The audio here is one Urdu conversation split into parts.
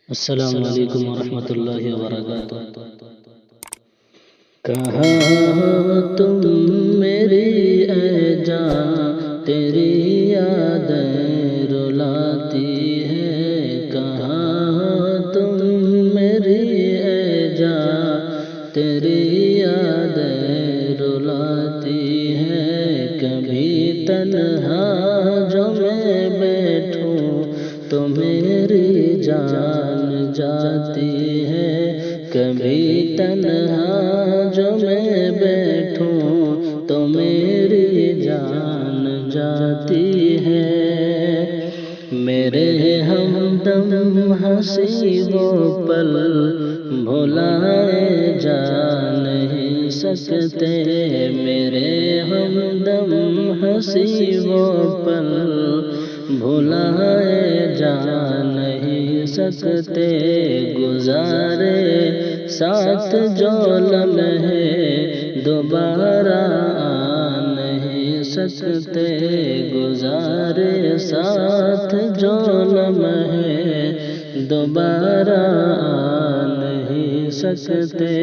السلام علیکم ورحمۃ اللہ وبرکاتہ۔ کہاں ہو تم میری اے جان، تیری یادیں رلاتی ہے۔ کہاں ہو تم میری اے جان، تیری یادیں رلاتی ہے۔ کبھی تنہا جو میں بیٹھوں تو میری جان جاتی ہے۔ کبھی تنہا جو میں بیٹھوں تو میری جان جاتی ہے۔ میرے ہمدم ہنسی وہ پل بھلائے جا نہیں سکتے۔ میرے ہمدم ہنسی وہ پل بھلائے جا نہیں سکتے۔ گزارے ساتھ جو لمحے دوبارہ آ نہیں سکتے۔ گزارے ساتھ جو لمحے دوبارہ آ نہیں سکتے۔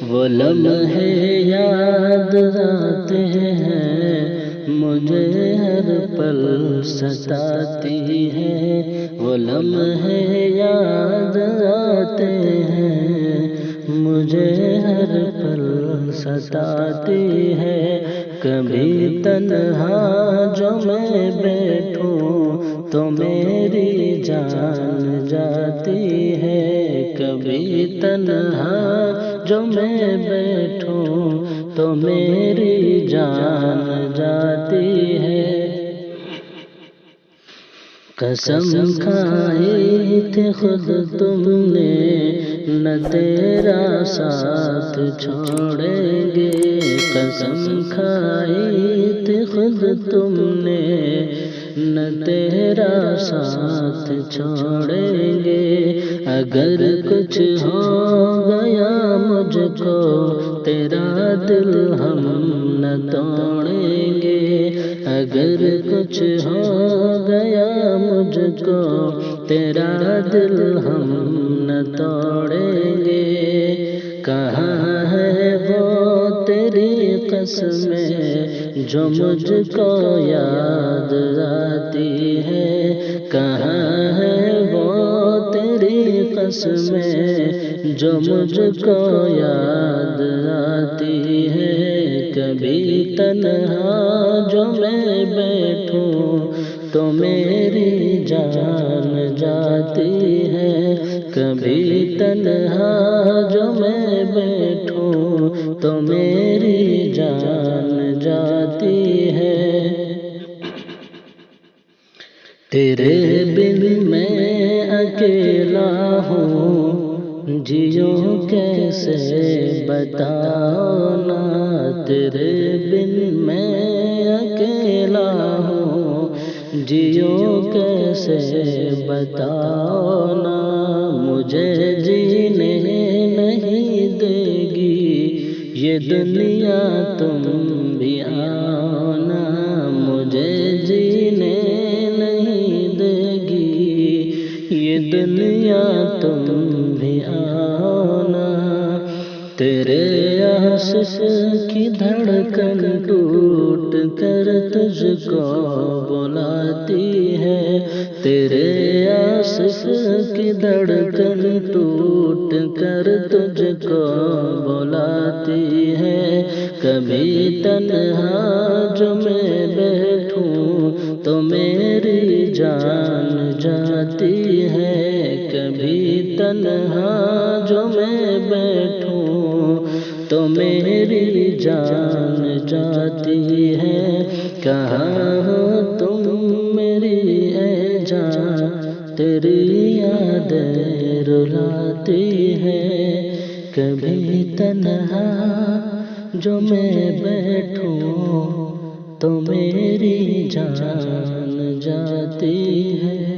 وہ لمحے یاد آتے ہیں، مجھے ہر پل ستاتی ہے۔ وہ لمحے یاد آتے ہیں، مجھے ہر پل ستاتی ہے۔ کبھی تنہا جو میں بیٹھوں تو میری جان جاتی ہے۔ کبھی تنہا جو میں بیٹھوں تو میری جان جاتی ہے۔ قسم کھائی تھی خود تم نے نہ تیرا ساتھ چھوڑیں گے۔ قسم کھائی تھی خود تم نے نہ تیرا ساتھ چھوڑیں گے۔ اگر کچھ ہو گیا مجھ کو تیرا دل ہم نہ توڑیں گے۔ اگر کچھ ہو گیا مجھ کو تیرا دل ہم نہ توڑیں گے۔ کہاں ہے وہ تیری قسمیں جو مجھ کو یاد آتی ہے۔ کہاں ہے وہ تیری قسمیں جو مجھ کو یاد آتی ہے۔ کبھی تنہا جو میں بیٹھوں تو میری جان جاتی ہے۔ کبھی تنہا جو میں بیٹھوں تو میری جان جاتی ہے۔ تیرے بن میں اکیلا ہوں، جیوں کیسے بتاؤ نا۔ تیرے بن میں اکیلا ہوں، جیوں کیسے بتاؤ نا۔ مجھے جینے نہیں دے گی یہ دنیا، تم بھی آؤ نا۔ مجھے جینے نہیں دے گی یہ دنیا، تم بھی آؤ نا۔ تیرے عاشق کی دھڑکن ٹوٹ کر تجھ کو بلاتی ہے۔ تیرے عاشق کی دھڑکن ٹوٹ کر تجھ کو بلاتی ہے۔ کبھی تنہا جو میں بیٹھوں تو میری جان جاتی ہے۔ کبھی تنہا جو میں بیٹھوں تو میری جان جاتی ہے۔ کہاں ہو تم میری اے جان، تیری یادیں رلاتی ہے۔ کبھی تنہا جو میں بیٹھوں تو میری جان جاتی ہے۔